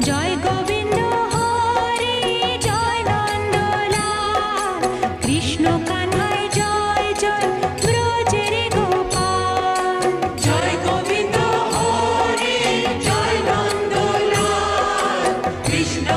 জয় গোবিন্দ হরে জয় নন্দলাল কৃষ্ণ কানাই জয় জয় ব্রজের গোপাল জয় গোবিন্দ হরে জয় নন্দলাল কৃষ্ণ